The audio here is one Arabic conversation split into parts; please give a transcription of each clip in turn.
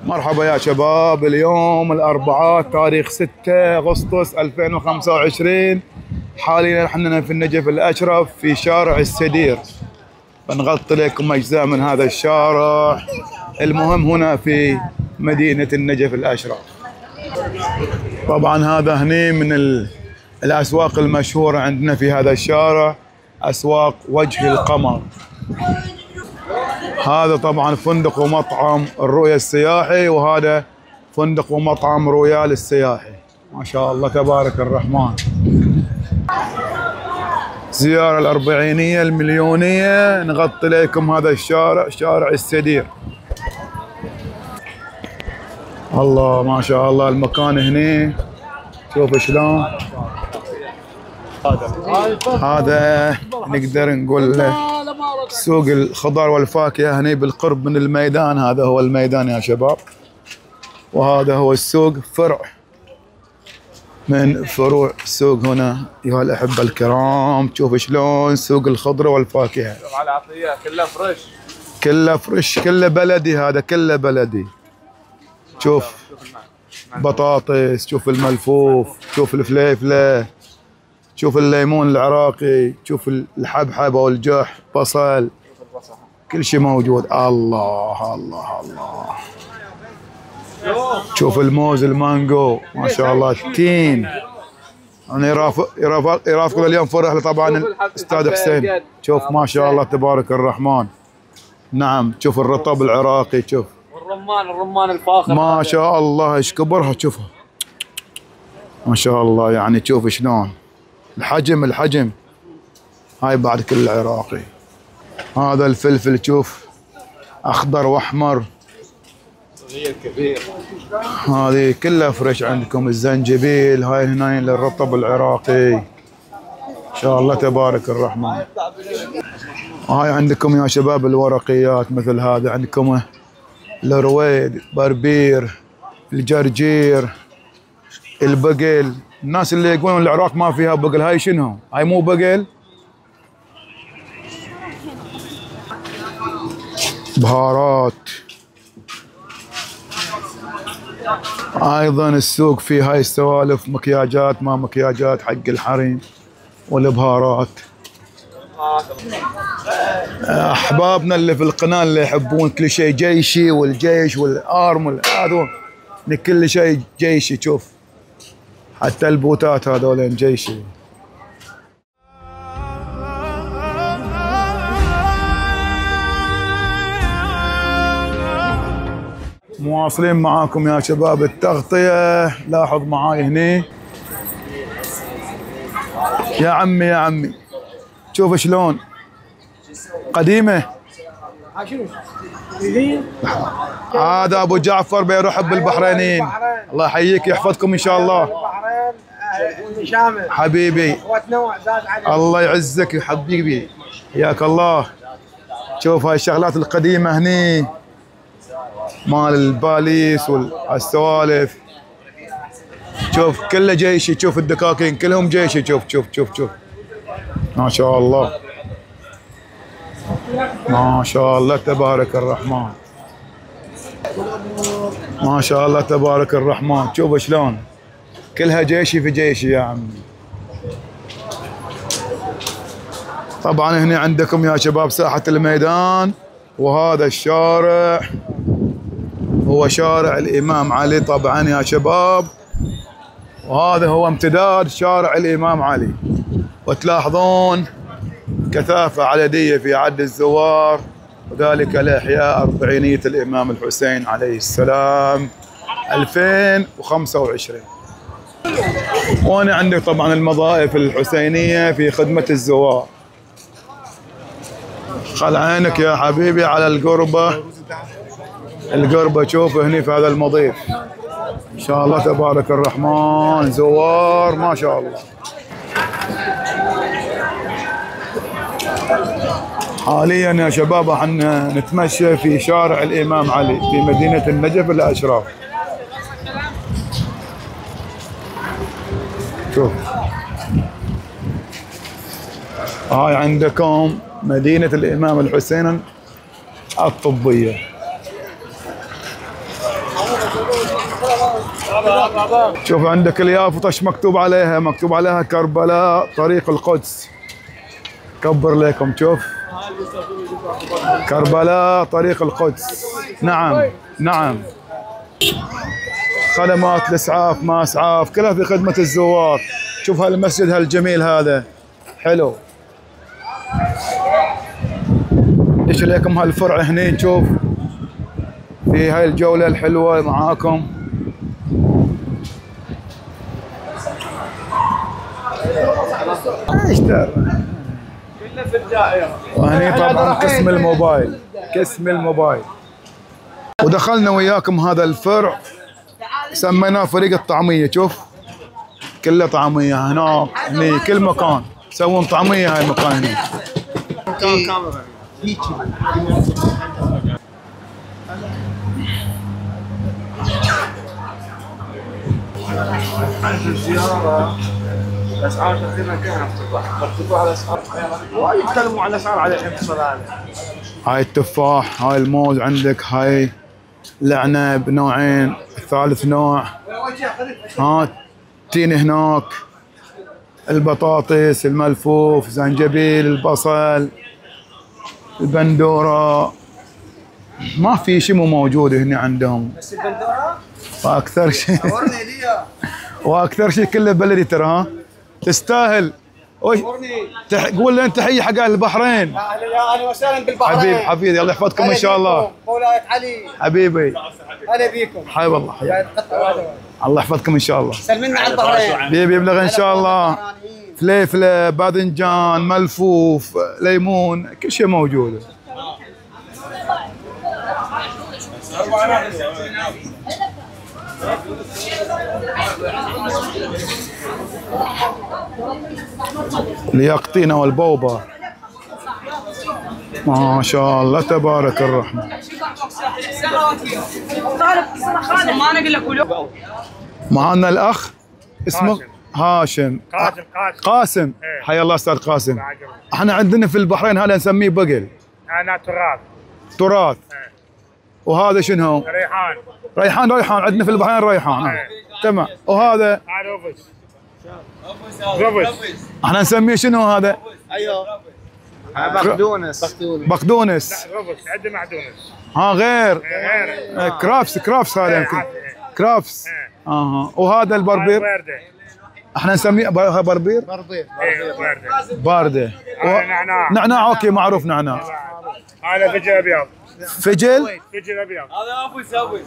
مرحبا يا شباب. اليوم الأربعاء تاريخ 6 أغسطس 2025. حاليا نحن في النجف الأشرف في شارع السدير، بنغطي لكم أجزاء من هذا الشارع المهم هنا في مدينة النجف الأشرف. طبعا هذا هني من الأسواق المشهورة عندنا في هذا الشارع، أسواق وجه القمر. هذا طبعا فندق ومطعم الرؤيا السياحي، وهذا فندق ومطعم رويال السياحي. ما شاء الله تبارك الرحمن. زيارة الأربعينية المليونية نغطي لكم هذا الشارع، شارع السدير. الله ما شاء الله المكان هنا، شوف شلون. هذا نقدر نقول سوق الخضار والفاكهة هنا بالقرب من الميدان. هذا هو الميدان يا شباب، وهذا هو السوق، فرع من فروع السوق هنا أيها الأحبة الكرام. شوف شلون سوق الخضرة والفاكهة. على عطية كله فريش، كله فريش، كله بلدي، هذا كله بلدي. شوف بطاطس، شوف الملفوف، شوف الفليفلة، شوف الليمون العراقي، شوف الحبحبة والجح، بصل، كل شيء موجود. الله الله الله. شوف الموز، المانجو، ما شاء الله، التين. انا يرافق اليوم في الرحله طبعا الاستاذ حسين. شوف ما شاء الله تبارك الرحمن. نعم شوف الرطب العراقي، شوف الرمان الفاخر ما شاء الله ايش كبرها، شوفها ما شاء الله. يعني شوف شلون الحجم. هاي بعد كل عراقي. هذا الفلفل شوف اخضر واحمر، صغير كبير. هذه كلها فريش عندكم. الزنجبيل هاي هنا للرطب العراقي، ان شاء الله تبارك الرحمن. هاي عندكم يا شباب الورقيات مثل هذا، عندكم الرويد، بربير، الجرجير، البقل. الناس اللي يقولون العراق ما فيها بقل، هاي شنو؟ هاي مو بقل. بهارات. ايضا السوق فيه هاي السوالف، مكياجات ما مكياجات حق الحريم والبهارات. احبابنا اللي في القناه اللي يحبون كل شيء جيشي، والجيش والارم هذول كل شيء جيشي. شوف حتى البوتات هذول جيشي. مواصلين معاكم يا شباب التغطية. لاحظ معاي هني يا عمي، شوف شلون قديمة. هذا ابو جعفر بيرحب بالبحرينيين. الله يحييك يحفظكم ان شاء الله حبيبي. الله يعزك حبيبي، حياك الله. شوف هاي الشغلات القديمة هني مال الباليس والسوالف. شوف كله جيشي، شوف الدكاكين كلهم جيشي. شوف ما شاء الله ما شاء الله تبارك الرحمن. ما شاء الله تبارك الرحمن. شوف شلون كلها جيشي في جيشي يا عمي. طبعا هنا عندكم يا شباب ساحة الميدان، وهذا الشارع هو شارع الإمام علي طبعا يا شباب، وهذا هو امتداد شارع الإمام علي. وتلاحظون كثافة عددية في عد الزوار، وذلك لإحياء أربعينية الإمام الحسين عليه السلام 2025. وهنا عندك طبعا المظائف الحسينية في خدمة الزوار. خل عينك يا حبيبي على القربة. شوف هني في هذا المضيف ان شاء الله تبارك الرحمن زوار ما شاء الله. حاليا يا شباب احنا نتمشى في شارع الامام علي في مدينة النجف الاشراف. شوف هاي عندكم مدينة الامام الحسين الطبية. شوف عندك اليافطة ايش مكتوب عليها؟ مكتوب عليها كربلاء طريق القدس. كبر لكم شوف كربلاء طريق القدس. نعم نعم. خدمات الاسعاف ما اسعاف كلها في خدمة الزوار. شوف هالمسجد هالجميل هذا حلو. ايش لكم هالفرع هني نشوف في هاي الجولة الحلوة معاكم. ايش دار كلنا في الدائرة. وهني طبعا قسم الموبايل. قسم الموبايل. ودخلنا وياكم هذا الفرع سميناه فريق الطعمية. شوف كله طعمية هناك هني كل مكان يسوون طعمية. هاي المكان هني. الزيارة الاسعار تقريبا كلها مفتوحة الاسعار. وايد يتكلموا عن الاسعار على الحين الصلاة. هاي التفاح هاي الموز عندك هاي العنب نوعين. الثالث نوع ها تين هناك. البطاطس الملفوف زنجبيل البصل البندورة. ما في شيء مو موجود هنا عندهم. بس البندورة واكثر شيء واكثر شيء كله بلدي ترى. ها تستاهل. قول لنا تحيه حق اهل البحرين. اهلا وسهلا بالبحرين. حبيبي حبيبي الله يحفظكم ان شاء الله. مولاي علي حبيبي هلا بيكم. حبيب الله حبيبي. الله يحفظكم ان شاء الله. سلمنا على البحرين. حبيبي يبلغ ان شاء الله. فليفله باذنجان ملفوف ليمون كل شيء موجود. اليقطينة والبوبة ما شاء الله تبارك الرحمن. معنا الأخ اسمه هاشم. قاسم. حيا الله أستاذ قاسم. احنا عندنا في البحرين هذا نسميه بقل. أنا تراث. وهذا شنو هو؟ ريحان. ريحان عندنا في البحرين ريحان. تمام. وهذا هذا رفس. احنا نسميه شنو هذا؟ ايوه بقدونس. بقدونس. لا رفس عندنا معدونس. ها غير كرافس هذا يمكن. كرافس. وهذا البربير احنا نسميه بربير. بارده. نعناع. اوكي معروف نعناع. هذا فجل ابيض. فجل ابيض. هذا ابو يسوي.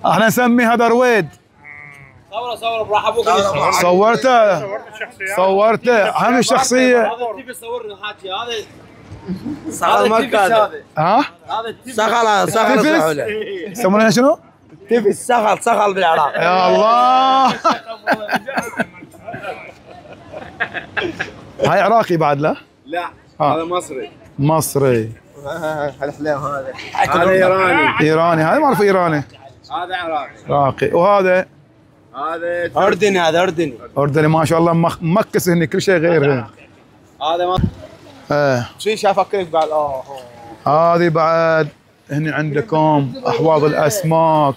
احنا نسميه هذا رويد. صور براح ابوك يصور. صورته اهم الشخصيه. هذا التيب يصورنا حاكي هذا المركز. ها هذا التيب صخل يسمونها شنو؟ تيب صخل بالعراق. يا الله. هاي عراقي بعد لا؟ لا هذا مصري. هالحلاوه هذا ايراني. هذا معروف ايراني. هذا عراقي. وهذا اردني. هذا اردني ما شاء الله مكس هني كل شيء غير هنا. هذا شو شافك كيف بعد. هذه بعد هني عندكم احواض الاسماك.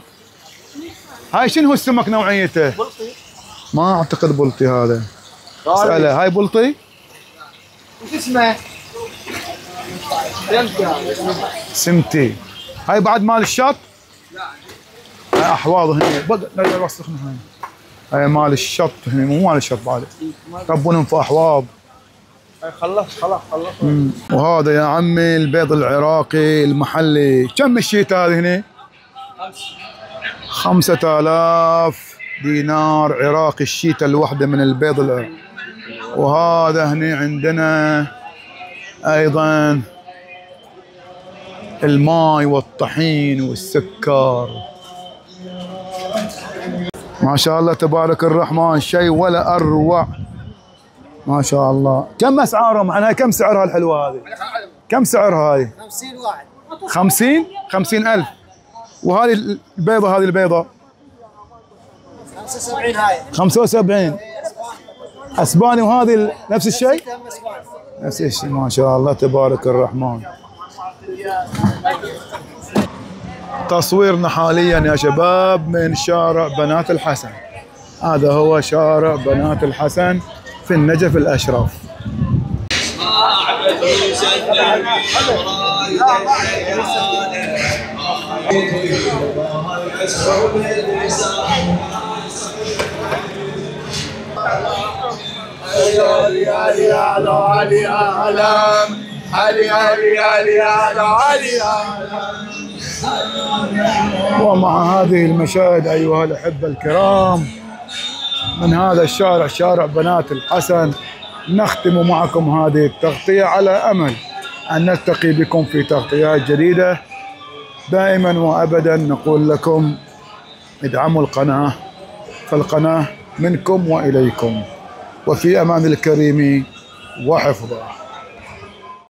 هاي شنو هو السمك نوعيته؟ بلطي. ما اعتقد بلطي هذا. اساله هاي بلطي؟ وش اسمه؟ سمتي. هاي بعد مال الشط؟ لا هاي احواض هني لا يوسخنا. هاي مال الشط هني مو مال الشط بعد. ربونهم في احواض. خلص. وهذا يا عمي البيض العراقي المحلي. كم الشيت هذه هنا؟ 5000 دينار عراقي الشيته الوحده من البيض العراقي. وهذا هني عندنا ايضا الماء والطحين والسكر. ما شاء الله تبارك الرحمن شيء ولا اروع. ما شاء الله. كم اسعارهم؟ عنها كم سعرها الحلوه هذه؟ كم سعرها هذه؟ 50 واحد. 50,000. وهذه البيضه 75 هاي. 75 اسباني. وهذه نفس الشيء؟ نفس الشيء. ما شاء الله تبارك الرحمن. تصويرنا حاليا يا شباب من شارع بنات الحسن. هذا هو شارع بنات الحسن في النجف الأشرف. ومع هذه المشاهد أيها الأحبة الكرام من هذا الشارع، شارع بنات الحسن، نختم معكم هذه التغطية على أمل أن نلتقي بكم في تغطيات جديدة. دائما وأبدا نقول لكم ادعموا القناة، فالقناة منكم وإليكم، وفي أمان الكريم وحفظه.